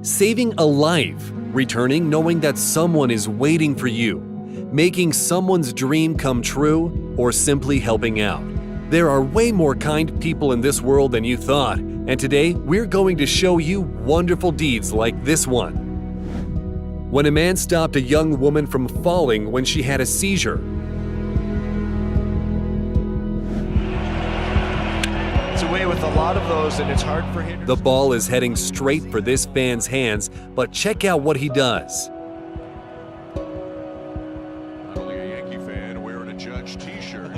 Saving a life, returning knowing that someone is waiting for you, making someone's dream come true, or simply helping out. There are way more kind people in this world than you thought, and today we're going to show you wonderful deeds like this one. When a man stopped a young woman from falling when she had a seizure. It's away with a lot of those, and it's hard for him. The ball is heading straight for this fan's hands, but check out what he does. Not only a Yankee fan wearing a Judge t-shirt,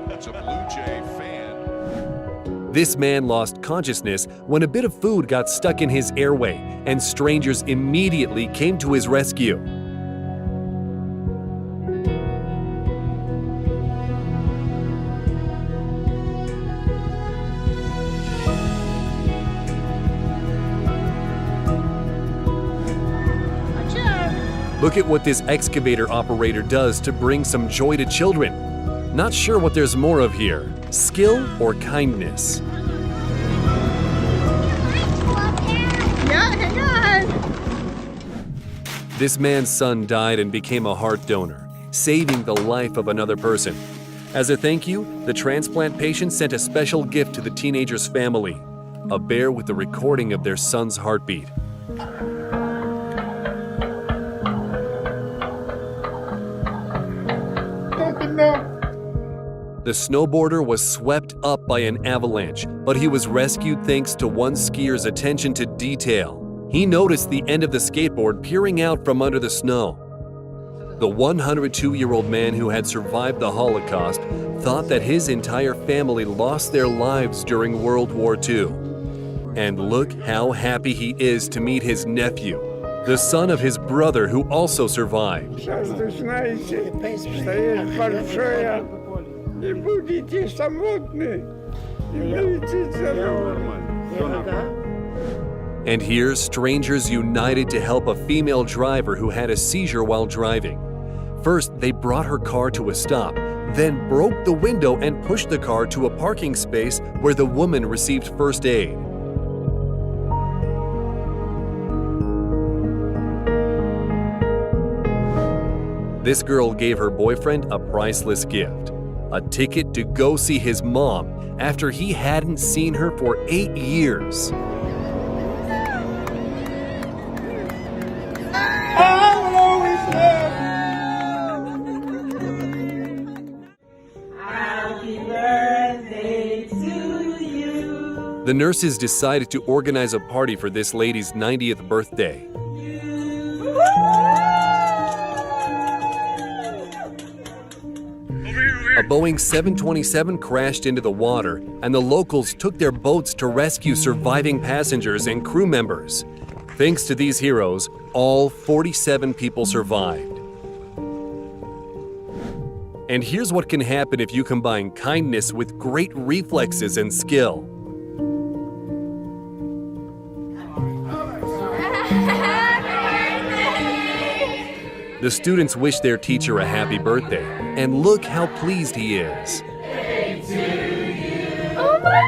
it's a Blue Jay fan. This man lost consciousness when a bit of food got stuck in his airway, and strangers immediately came to his rescue. Look at what this excavator operator does to bring some joy to children. Not sure what there's more of here, skill or kindness. Yeah, hang on. This man's son died and became a heart donor, saving the life of another person. As a thank you, the transplant patient sent a special gift to the teenager's family, a bear with the recording of their son's heartbeat. The snowboarder was swept up by an avalanche, but he was rescued thanks to one skier's attention to detail. He noticed the end of the skateboard peering out from under the snow. The 102-year-old man who had survived the Holocaust thought that his entire family lost their lives during World War II. And look how happy he is to meet his nephew, the son of his brother who also survived. Nie budzicie samotny. Nie będziecie samotny. And here's strangers united to help a female driver who had a seizure while driving. First, they brought her car to a stop, then broke the window and pushed the car to a parking space where the woman received first aid. This girl gave her boyfriend a priceless gift. A ticket to go see his mom after he hadn't seen her for 8 years. Happy birthday to you. The nurses decided to organize a party for this lady's 90th birthday. A Boeing 727 crashed into the water, and the locals took their boats to rescue surviving passengers and crew members. Thanks to these heroes, all 47 people survived. And here's what can happen if you combine kindness with great reflexes and skill. The students wish their teacher a happy birthday, and look how pleased he is. Oh my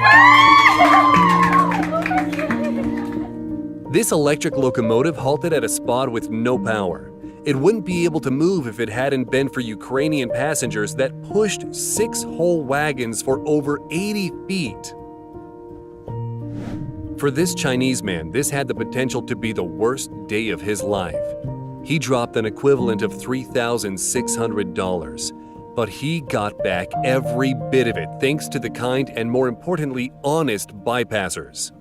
God! This electric locomotive halted at a spot with no power. It wouldn't be able to move if it hadn't been for Ukrainian passengers that pushed 6 whole wagons for over 80 feet. For this Chinese man, this had the potential to be the worst day of his life. He dropped an equivalent of $3,600, but he got back every bit of it thanks to the kind and, more importantly, honest bypassers.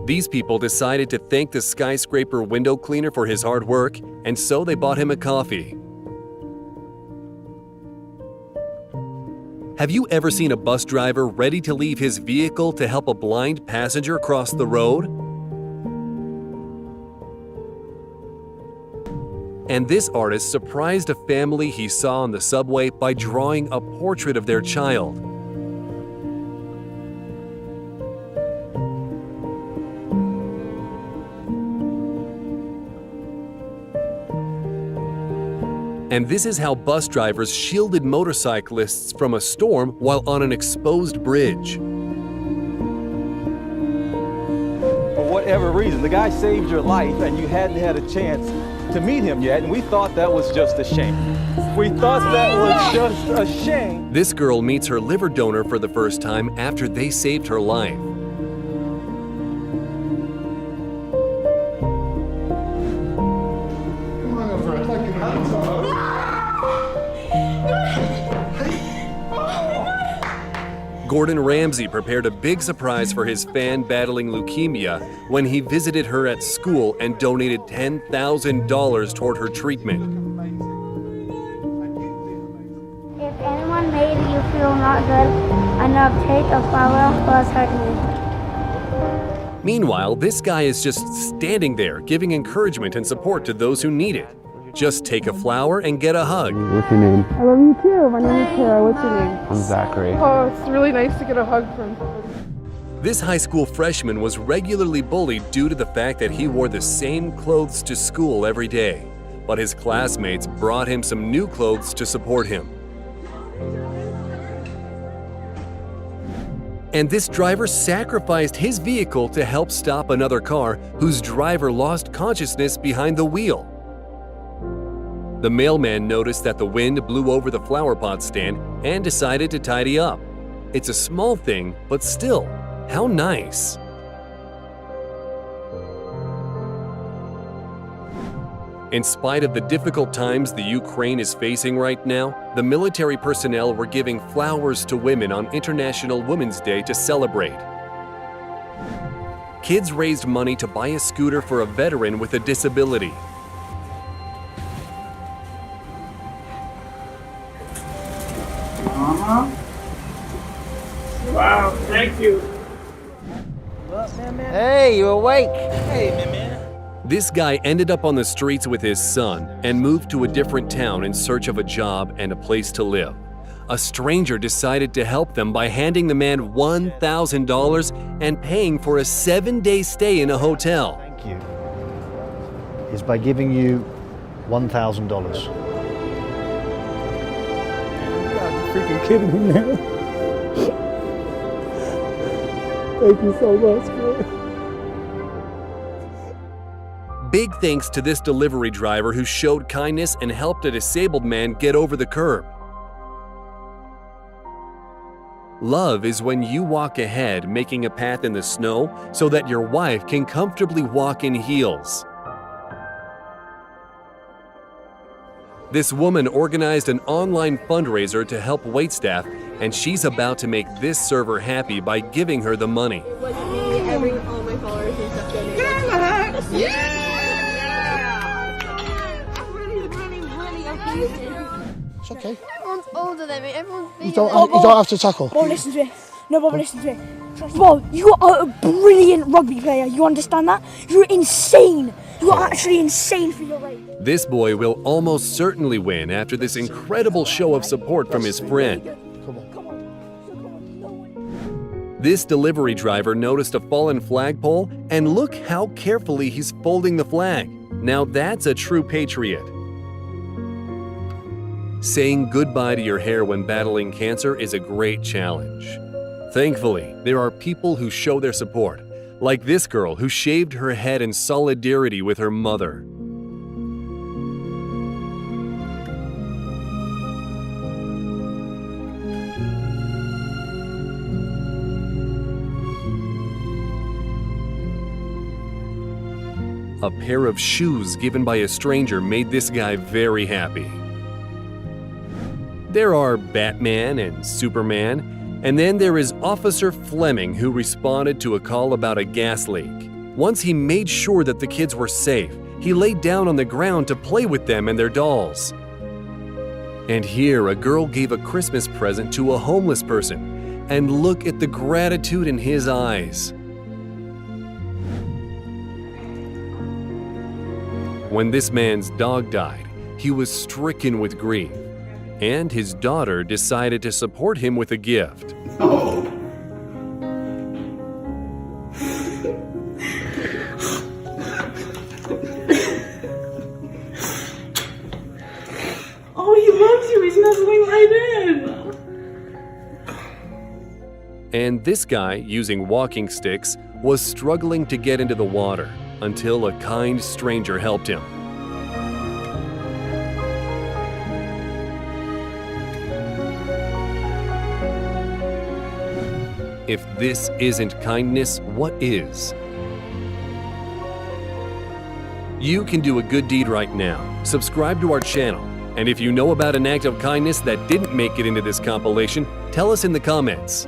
These people decided to thank the skyscraper window cleaner for his hard work, and so they bought him a coffee. Have you ever seen a bus driver ready to leave his vehicle to help a blind passenger cross the road? And this artist surprised a family he saw on the subway by drawing a portrait of their child. And this is how bus drivers shielded motorcyclists from a storm while on an exposed bridge. whatever reason. The guy saved your life and you hadn't had a chance to meet him yet, and we thought that was just a shame. We thought that was just a shame. This girl meets her liver donor for the first time after they saved her life. Gordon Ramsay prepared a big surprise for his fan battling leukemia when he visited her at school and donated $10,000 toward her treatment. If anyone made you feel not good enough, take a flower plus hug me. Meanwhile, this guy is just standing there giving encouragement and support to those who need it. Just take a flower and get a hug. What's your name? I love you too. My name is Tara. What's your name? I'm Zachary. Oh, it's really nice to get a hug from somebody. This high school freshman was regularly bullied due to the fact that he wore the same clothes to school every day. But his classmates brought him some new clothes to support him. And this driver sacrificed his vehicle to help stop another car whose driver lost consciousness behind the wheel. The mailman noticed that the wind blew over the flower pot stand and decided to tidy up. It's a small thing, but still, how nice. In spite of the difficult times the Ukraine is facing right now, the military personnel were giving flowers to women on International Women's Day to celebrate. Kids raised money to buy a scooter for a veteran with a disability. Wow, thank you. Hey, you awake? Hey, man. This guy ended up on the streets with his son and moved to a different town in search of a job and a place to live. A stranger decided to help them by handing the man $1,000 and paying for a 7-day stay in a hotel. Thank you. Is by giving you $1,000. Freaking kidding me, man. Thank you so much, man. Big thanks to this delivery driver who showed kindness and helped a disabled man get over the curb. Love is when you walk ahead, making a path in the snow so that your wife can comfortably walk in heels. This woman organized an online fundraiser to help waitstaff, and she's about to make this server happy by giving her the money. All my followers and stuff donate. Yeah! I'm really amazing. It's okay. Everyone's older than me. Everyone's bigger. You don't have to tackle. Bob, listen to me. No, Bob, listen to me. Bob, you are a brilliant rugby player. You understand that? You're insane. You are actually insane for your age. This boy will almost certainly win after this incredible show of support from his friend. This delivery driver noticed a fallen flagpole, and look how carefully he's folding the flag. Now that's a true patriot. Saying goodbye to your hair when battling cancer is a great challenge. Thankfully, there are people who show their support, like this girl who shaved her head in solidarity with her mother. A pair of shoes given by a stranger made this guy very happy. There are Batman and Superman, and then there is Officer Fleming, who responded to a call about a gas leak. Once he made sure that the kids were safe, he laid down on the ground to play with them and their dolls. And here, a girl gave a Christmas present to a homeless person, and look at the gratitude in his eyes. When this man's dog died, he was stricken with grief, and his daughter decided to support him with a gift. Oh. Oh, he loves you. He's nuzzling right in. And this guy, using walking sticks, was struggling to get into the water until a kind stranger helped him. If this isn't kindness, what is? You can do a good deed right now. Subscribe to our channel. And if you know about an act of kindness that didn't make it into this compilation, tell us in the comments.